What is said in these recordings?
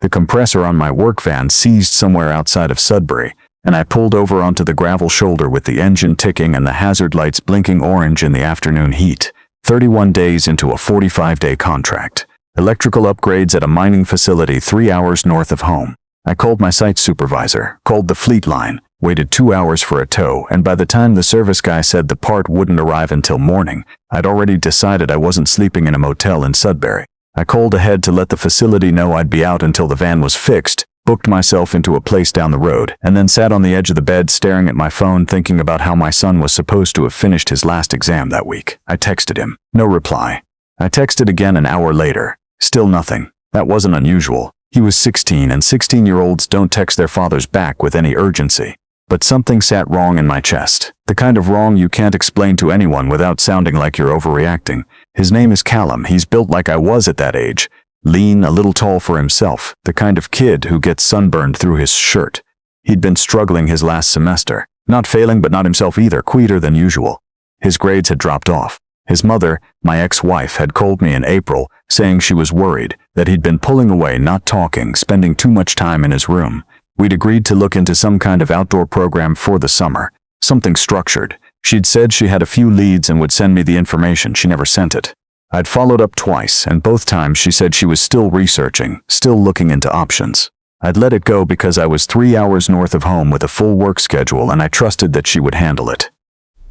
The compressor on my work van seized somewhere outside of Sudbury, and I pulled over onto the gravel shoulder with the engine ticking and the hazard lights blinking orange in the afternoon heat. 31 days into a 45-day contract. Electrical upgrades at a mining facility 3 hours north of home. I called my site supervisor, called the fleet line, waited 2 hours for a tow, and by the time the service guy said the part wouldn't arrive until morning, I'd already decided I wasn't sleeping in a motel in Sudbury. I called ahead to let the facility know I'd be out until the van was fixed, booked myself into a place down the road, and then sat on the edge of the bed staring at my phone thinking about how my son was supposed to have finished his last exam that week. I texted him. No reply. I texted again an hour later. Still nothing. That wasn't unusual. He was 16 and 16-year-olds don't text their fathers back with any urgency. But something sat wrong in my chest. The kind of wrong you can't explain to anyone without sounding like you're overreacting. His name is Callum. He's built like I was at that age. Lean, a little tall for himself. The kind of kid who gets sunburned through his shirt. He'd been struggling his last semester. Not failing but not himself either, quieter than usual. His grades had dropped off. His mother, my ex-wife, had called me in April, saying she was worried, that he'd been pulling away, not talking, spending too much time in his room. We'd agreed to look into some kind of outdoor program for the summer. Something structured. She'd said she had a few leads and would send me the information. She never sent it. I'd followed up twice, and both times she said she was still researching, still looking into options. I'd let it go because I was 3 hours north of home with a full work schedule and I trusted that she would handle it.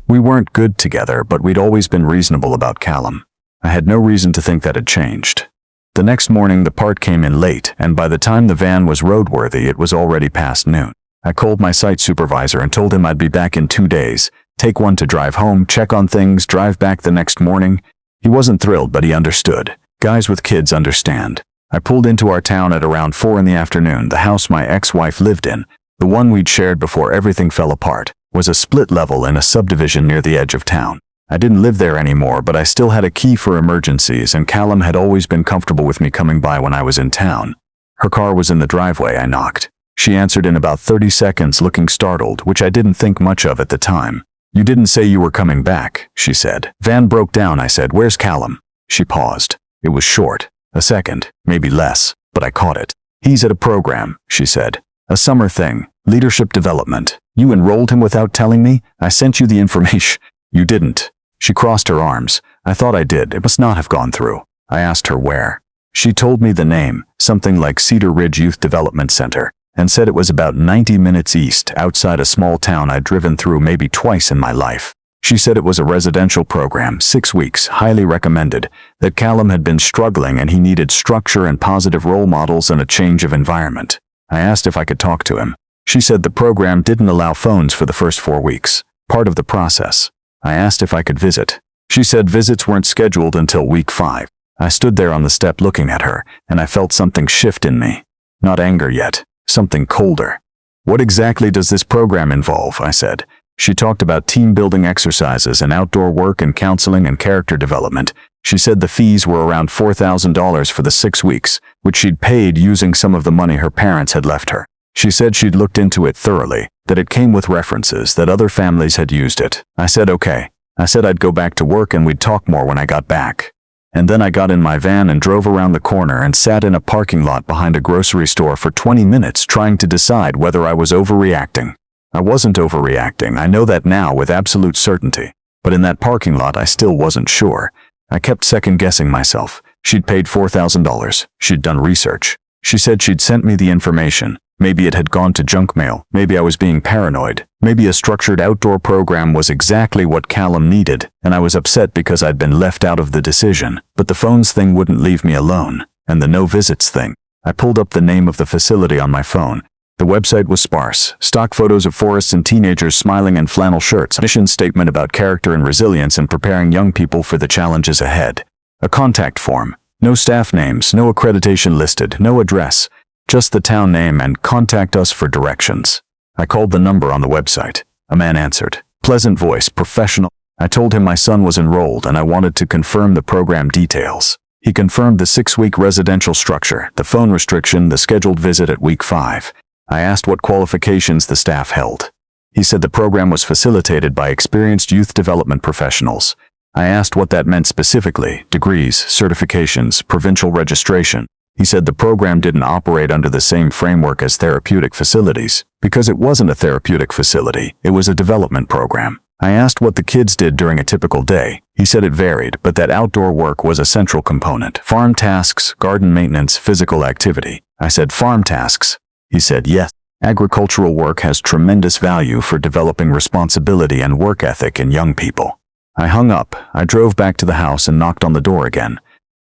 We weren't good together, but we'd always been reasonable about Callum. I had no reason to think that had changed. The next morning the part came in late, and by the time the van was roadworthy it was already past noon. I called my site supervisor and told him I'd be back in 2 days, take one to drive home, check on things, drive back the next morning. He wasn't thrilled, but he understood. Guys with kids understand. I pulled into our town at around 4 in the afternoon. The house my ex-wife lived in, the one we'd shared before everything fell apart, was a split level in a subdivision near the edge of town. I didn't live there anymore, but I still had a key for emergencies, and Callum had always been comfortable with me coming by when I was in town. Her car was in the driveway. I knocked. She answered in about 30 seconds, looking startled, which I didn't think much of at the time. "You didn't say you were coming back," she said. "Van broke down," I said. "Where's Callum?" She paused. It was short. A second, maybe less, but I caught it. "He's at a program," she said. "A summer thing. Leadership development. You enrolled him without telling me? I sent you the information." "You didn't." She crossed her arms. "I thought I did. It must not have gone through." I asked her where. She told me the name, something like Cedar Ridge Youth Development Center, and said it was about 90 minutes east, outside a small town I'd driven through maybe twice in my life. She said it was a residential program, 6 weeks, highly recommended, that Callum had been struggling and he needed structure and positive role models and a change of environment. I asked if I could talk to him. She said the program didn't allow phones for the first 4 weeks, part of the process. I asked if I could visit. She said visits weren't scheduled until week 5. I stood there on the step looking at her, and I felt something shift in me. Not anger yet, something colder. "What exactly does this program involve?" I said. She talked about team-building exercises and outdoor work and counseling and character development. She said the fees were around $4,000 for the 6 weeks, which she'd paid using some of the money her parents had left her. She said she'd looked into it thoroughly, that it came with references, that other families had used it. I said okay. I said I'd go back to work and we'd talk more when I got back. And then I got in my van and drove around the corner and sat in a parking lot behind a grocery store for 20 minutes trying to decide whether I was overreacting. I wasn't overreacting, I know that now with absolute certainty. But in that parking lot I still wasn't sure. I kept second-guessing myself. She'd paid $4,000. She'd done research. She said she'd sent me the information. Maybe it had gone to junk mail. Maybe I was being paranoid. Maybe a structured outdoor program was exactly what Callum needed, and I was upset because I'd been left out of the decision. But the phones thing wouldn't leave me alone, and the no visits thing. I pulled up the name of the facility on my phone. The website was sparse. Stock photos of forests and teenagers smiling in flannel shirts. Mission statement about character and resilience and preparing young people for the challenges ahead. A contact form. No staff names, no accreditation listed, no address. Just the town name and "contact us for directions." I called the number on the website. A man answered. Pleasant voice, professional. I told him my son was enrolled and I wanted to confirm the program details. He confirmed the 6-week residential structure, the phone restriction, the scheduled visit at week 5. I asked what qualifications the staff held. He said the program was facilitated by experienced youth development professionals. I asked what that meant specifically: degrees, certifications, provincial registration. He said the program didn't operate under the same framework as therapeutic facilities, because it wasn't a therapeutic facility, it was a development program. I asked what the kids did during a typical day. He said it varied, but that outdoor work was a central component. Farm tasks, garden maintenance, physical activity. I said, farm tasks. He said, yes. Agricultural work has tremendous value for developing responsibility and work ethic in young people. I hung up. I drove back to the house and knocked on the door again.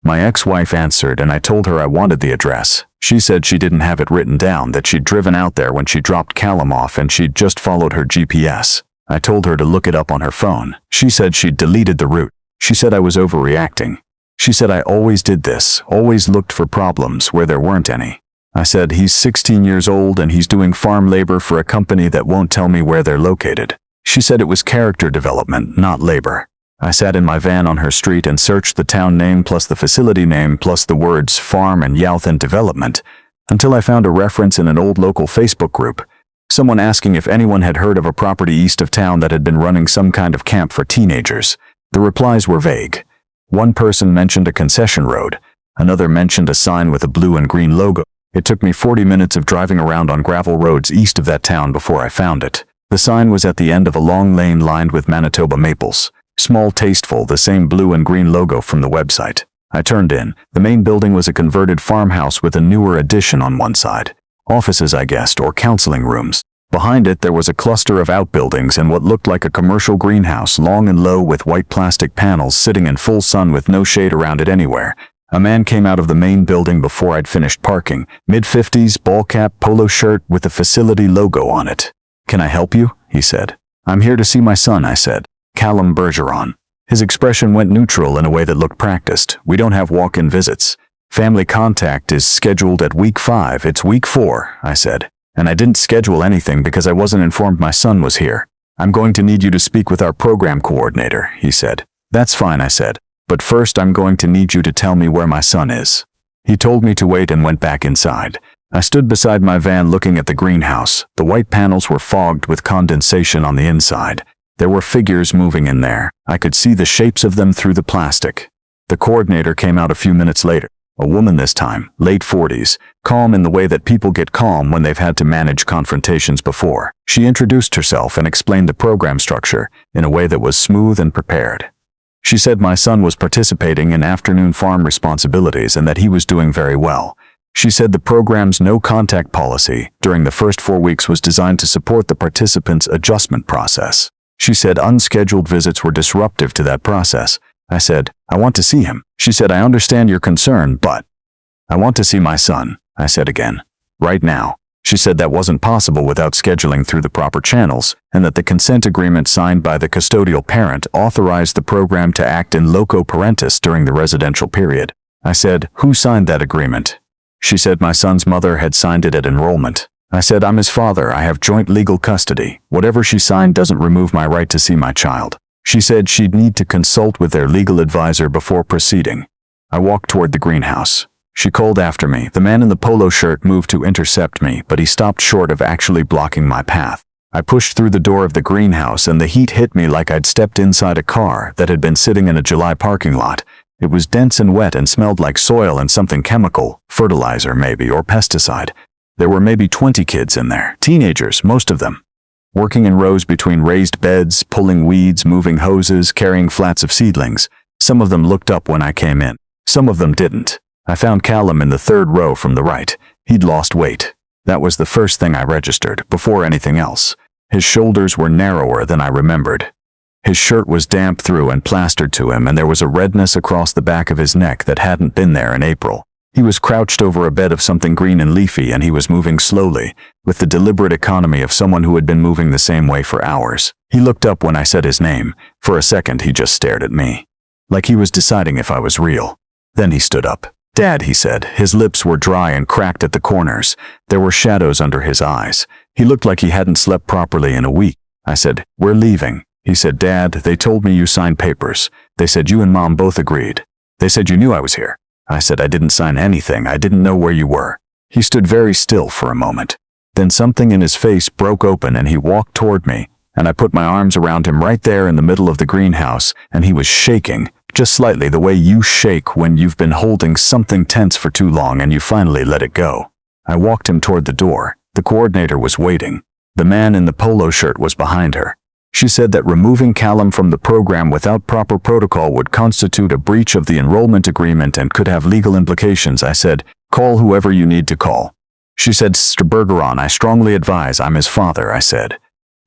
My ex-wife answered, and I told her I wanted the address. She said she didn't have it written down, that she'd driven out there when she dropped Callum off and she'd just followed her GPS. I told her to look it up on her phone. She said she'd deleted the route. She said I was overreacting. She said I always did this, always looked for problems where there weren't any. I said he's 16 years old and he's doing farm labor for a company that won't tell me where they're located. She said it was character development, not labor. I sat in my van on her street and searched the town name plus the facility name plus the words farm and youth and development until I found a reference in an old local Facebook group. Someone asking if anyone had heard of a property east of town that had been running some kind of camp for teenagers. The replies were vague. One person mentioned a concession road. Another mentioned a sign with a blue and green logo. It took me 40 minutes of driving around on gravel roads east of that town before I found it. The sign was at the end of a long lane lined with Manitoba maples. Small, tasteful, the same blue and green logo from the website. I turned in. The main building was a converted farmhouse with a newer addition on one side. Offices, I guessed, or counseling rooms. Behind it, there was a cluster of outbuildings and what looked like a commercial greenhouse, long and low with white plastic panels sitting in full sun with no shade around it anywhere. A man came out of the main building before I'd finished parking. Mid-50s, ball cap, polo shirt with the facility logo on it. "Can I help you?" he said. "I'm here to see my son," I said. "Callum Bergeron." His expression went neutral in a way that looked practiced. "We don't have walk-in visits. Family contact is scheduled at week 5. It's week 4, I said. And I didn't schedule anything because I wasn't informed my son was here. "I'm going to need you to speak with our program coordinator," he said. "That's fine," I said. "But first I'm going to need you to tell me where my son is." He told me to wait and went back inside. I stood beside my van looking at the greenhouse. The white panels were fogged with condensation on the inside. There were figures moving in there. I could see the shapes of them through the plastic. The coordinator came out a few minutes later. A woman this time, late 40s, calm in the way that people get calm when they've had to manage confrontations before. She introduced herself and explained the program structure in a way that was smooth and prepared. She said my son was participating in afternoon farm responsibilities and that he was doing very well. She said the program's no-contact policy during the first 4 weeks was designed to support the participants' adjustment process. She said unscheduled visits were disruptive to that process. I said, "I want to see him." She said, "I understand your concern, but..." "I want to see my son," I said again. "Right now." She said that wasn't possible without scheduling through the proper channels, and that the consent agreement signed by the custodial parent authorized the program to act in loco parentis during the residential period. I said, "Who signed that agreement?" She said my son's mother had signed it at enrollment. I said, "I'm his father. I have joint legal custody. Whatever she signed doesn't remove my right to see my child." She said she'd need to consult with their legal advisor before proceeding. I walked toward the greenhouse. She called after me. The man in the polo shirt moved to intercept me, but he stopped short of actually blocking my path. I pushed through the door of the greenhouse and the heat hit me like I'd stepped inside a car that had been sitting in a July parking lot. It was dense and wet and smelled like soil and something chemical, fertilizer maybe, or pesticide. There were maybe 20 kids in there, teenagers, most of them, working in rows between raised beds, pulling weeds, moving hoses, carrying flats of seedlings. Some of them looked up when I came in. Some of them didn't. I found Callum in the 3rd row from the right. He'd lost weight. That was the first thing I registered, before anything else. His shoulders were narrower than I remembered. His shirt was damp through and plastered to him, and there was a redness across the back of his neck that hadn't been there in April. He was crouched over a bed of something green and leafy, and he was moving slowly, with the deliberate economy of someone who had been moving the same way for hours. He looked up when I said his name. For a second, he just stared at me, like he was deciding if I was real. Then he stood up. "Dad," he said. His lips were dry and cracked at the corners. There were shadows under his eyes. He looked like he hadn't slept properly in a week. I said, "We're leaving." He said, "Dad, they told me you signed papers. They said you and Mom both agreed. They said you knew I was here." I said, "I didn't sign anything. I didn't know where you were." He stood very still for a moment. Then something in his face broke open and he walked toward me, and I put my arms around him right there in the middle of the greenhouse, and he was shaking, just slightly, the way you shake when you've been holding something tense for too long and you finally let it go. I walked him toward the door. The coordinator was waiting. The man in the polo shirt was behind her. She said that removing Callum from the program without proper protocol would constitute a breach of the enrollment agreement and could have legal implications. I said, "Call whoever you need to call." She said, "Mr. Bergeron, I strongly advise. I'm his father," I said.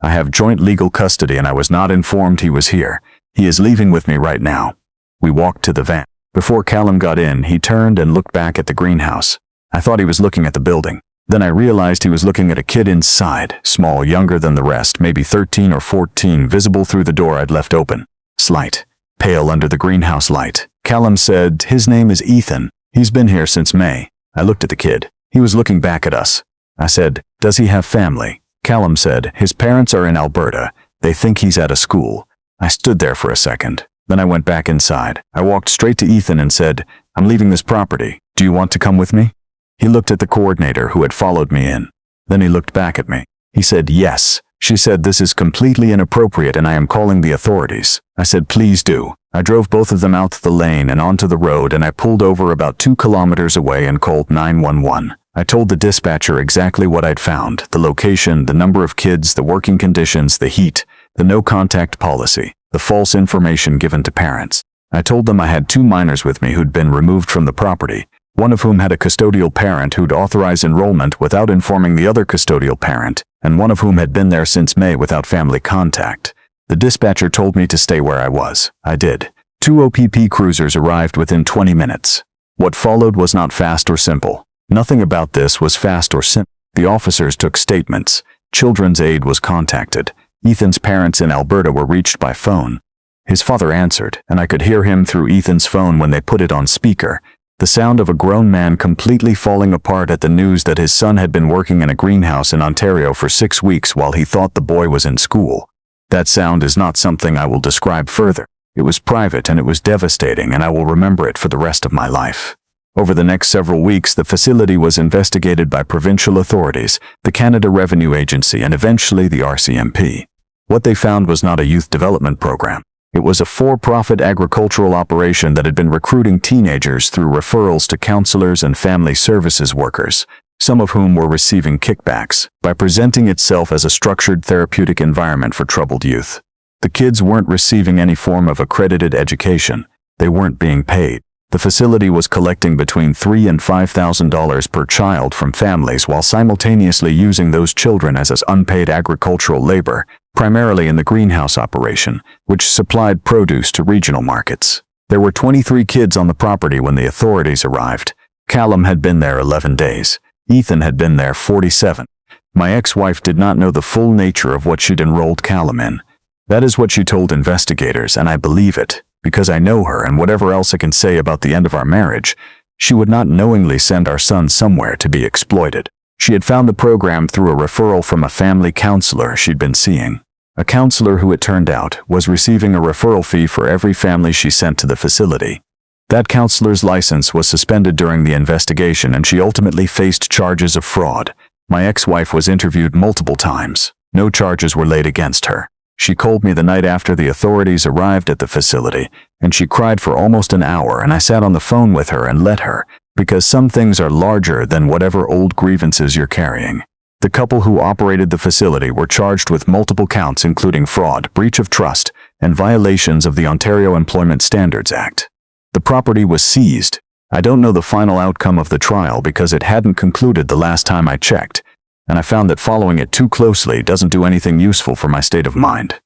"I have joint legal custody and I was not informed he was here. He is leaving with me right now." We walked to the van. Before Callum got in, he turned and looked back at the greenhouse. I thought he was looking at the building. Then I realized he was looking at a kid inside, small, younger than the rest, maybe 13 or 14, visible through the door I'd left open. Slight, pale under the greenhouse light. Callum said, "His name is Ethan. He's been here since May." I looked at the kid. He was looking back at us. I said, "Does he have family?" Callum said, "His parents are in Alberta. They think he's at a school." I stood there for a second. Then I went back inside. I walked straight to Ethan and said, "I'm leaving this property. Do you want to come with me?" He looked at the coordinator who had followed me in. Then he looked back at me. He said, "Yes." She said, "This is completely inappropriate and I am calling the authorities." I said, "Please do." I drove both of them out the lane and onto the road, and I pulled over about 2 kilometers away and called 911. I told the dispatcher exactly what I'd found: the location, the number of kids, the working conditions, the heat, the no-contact policy, the false information given to parents. I told them I had 2 minors with me who'd been removed from the property, one of whom had a custodial parent who'd authorized enrollment without informing the other custodial parent, and one of whom had been there since May without family contact. The dispatcher told me to stay where I was. I did. 2 OPP cruisers arrived within 20 minutes. What followed was not fast or simple. Nothing about this was fast or simple. The officers took statements. Children's Aid was contacted. Ethan's parents in Alberta were reached by phone. His father answered, and I could hear him through Ethan's phone when they put it on speaker. The sound of a grown man completely falling apart at the news that his son had been working in a greenhouse in Ontario for 6 weeks while he thought the boy was in school. That sound is not something I will describe further. It was private and it was devastating, and I will remember it for the rest of my life. Over the next several weeks, the facility was investigated by provincial authorities, the Canada Revenue Agency, and eventually the RCMP. What they found was not a youth development program. It was a for-profit agricultural operation that had been recruiting teenagers through referrals to counselors and family services workers, some of whom were receiving kickbacks, by presenting itself as a structured therapeutic environment for troubled youth. The kids weren't receiving any form of accredited education. They weren't being paid. The facility was collecting between $3,000 and $5,000 per child from families while simultaneously using those children as unpaid agricultural labor, primarily in the greenhouse operation, which supplied produce to regional markets. There were 23 kids on the property when the authorities arrived. Callum had been there 11 days. Ethan had been there 47. My ex-wife did not know the full nature of what she'd enrolled Callum in. That is what she told investigators, and I believe it, because I know her, and whatever else I can say about the end of our marriage, she would not knowingly send our son somewhere to be exploited. She had found the program through a referral from a family counselor she'd been seeing. A counselor who, it turned out, was receiving a referral fee for every family she sent to the facility. That counselor's license was suspended during the investigation, and she ultimately faced charges of fraud. My ex-wife was interviewed multiple times. No charges were laid against her. She called me the night after the authorities arrived at the facility, and she cried for almost an hour, and I sat on the phone with her and let her, because some things are larger than whatever old grievances you're carrying. The couple who operated the facility were charged with multiple counts including fraud, breach of trust, and violations of the Ontario Employment Standards Act. The property was seized. I don't know the final outcome of the trial because it hadn't concluded the last time I checked, and I found that following it too closely doesn't do anything useful for my state of mind.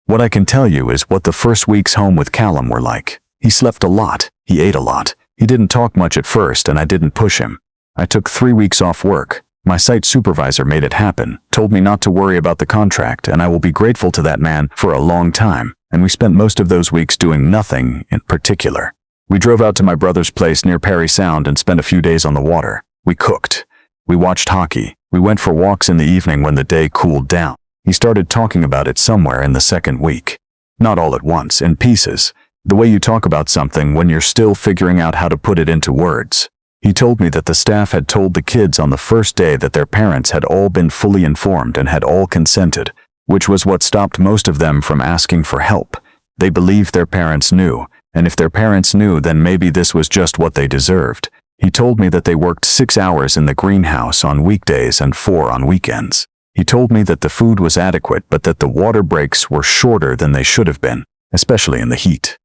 What I can tell you is what the first weeks home with Callum were like. He slept a lot. He ate a lot. He didn't talk much at first, and I didn't push him. I took 3 weeks off work. My site supervisor made it happen, told me not to worry about the contract, and I will be grateful to that man for a long time, and we spent most of those weeks doing nothing in particular. We drove out to my brother's place near Parry Sound and spent a few days on the water. We cooked. We watched hockey. We went for walks in the evening when the day cooled down. He started talking about it somewhere in the second week. Not all at once, in pieces. The way you talk about something when you're still figuring out how to put it into words. He told me that the staff had told the kids on the first day that their parents had all been fully informed and had all consented, which was what stopped most of them from asking for help. They believed their parents knew, And if their parents knew, then maybe this was just what they deserved. He told me that they worked 6 hours in the greenhouse on weekdays and 4 on weekends. He told me that the food was adequate, but that the water breaks were shorter than they should have been, especially in the heat.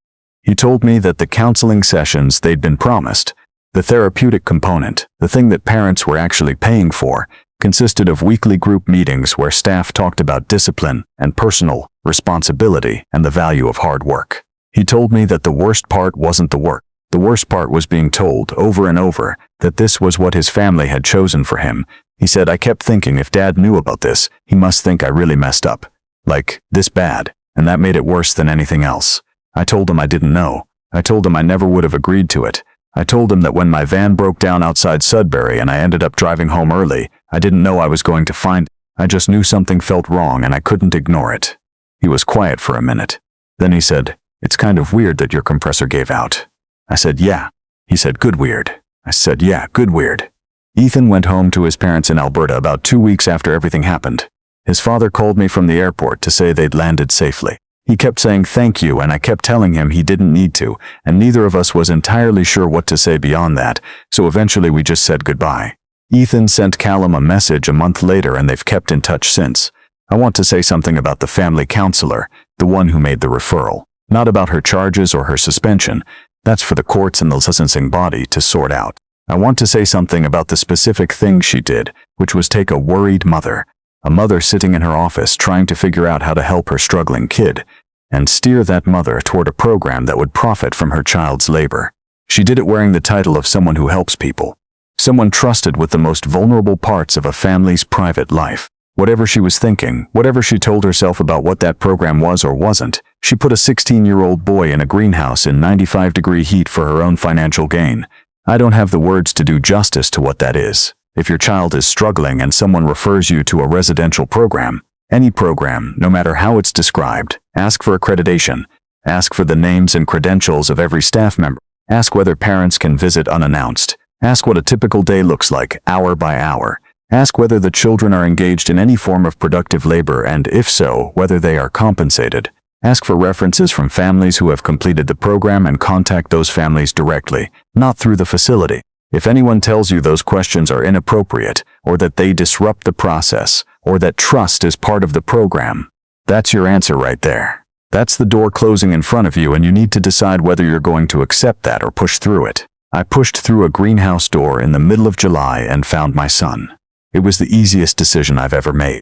He told me that the counseling sessions they'd been promised, the therapeutic component, the thing that parents were actually paying for, consisted of weekly group meetings where staff talked about discipline and personal responsibility and the value of hard work. He told me that the worst part wasn't the work. The worst part was being told over and over that this was what his family had chosen for him. He said, I kept thinking if Dad knew about this, he must think I really messed up. Like, this bad, and that made it worse than anything else. I told him I didn't know. I told him I never would have agreed to it. I told him that when my van broke down outside Sudbury and I ended up driving home early, I didn't know I was going to find it. I just knew something felt wrong and I couldn't ignore it. He was quiet for a minute. Then he said, it's kind of weird that your compressor gave out. I said, yeah. He said, good weird. I said, yeah, good weird. Ethan went home to his parents in Alberta about 2 weeks after everything happened. His father called me from the airport to say they'd landed safely. He kept saying thank you, and I kept telling him he didn't need to, and neither of us was entirely sure what to say beyond that, so eventually we just said goodbye. Ethan sent Callum a message a month later, and they've kept in touch since. I want to say something about the family counselor, the one who made the referral. Not about her charges or her suspension. That's for the courts and the licensing body to sort out. I want to say something about the specific thing she did, which was take a worried mother, a mother sitting in her office trying to figure out how to help her struggling kid, and steer that mother toward a program that would profit from her child's labor. She did it wearing the title of someone who helps people, someone trusted with the most vulnerable parts of a family's private life. Whatever she was thinking, whatever she told herself about what that program was or wasn't, she put a 16-year-old boy in a greenhouse in 95-degree heat for her own financial gain. I don't have the words to do justice to what that is. If your child is struggling and someone refers you to a residential program, any program, no matter how it's described, ask for accreditation. Ask for the names and credentials of every staff member. Ask whether parents can visit unannounced. Ask what a typical day looks like, hour by hour. Ask whether the children are engaged in any form of productive labor and, if so, whether they are compensated. Ask for references from families who have completed the program and contact those families directly, not through the facility. If anyone tells you those questions are inappropriate, or that they disrupt the process, or that trust is part of the program, that's your answer right there. That's the door closing in front of you, and you need to decide whether you're going to accept that or push through it. I pushed through a greenhouse door in the middle of July and found my son. It was the easiest decision I've ever made.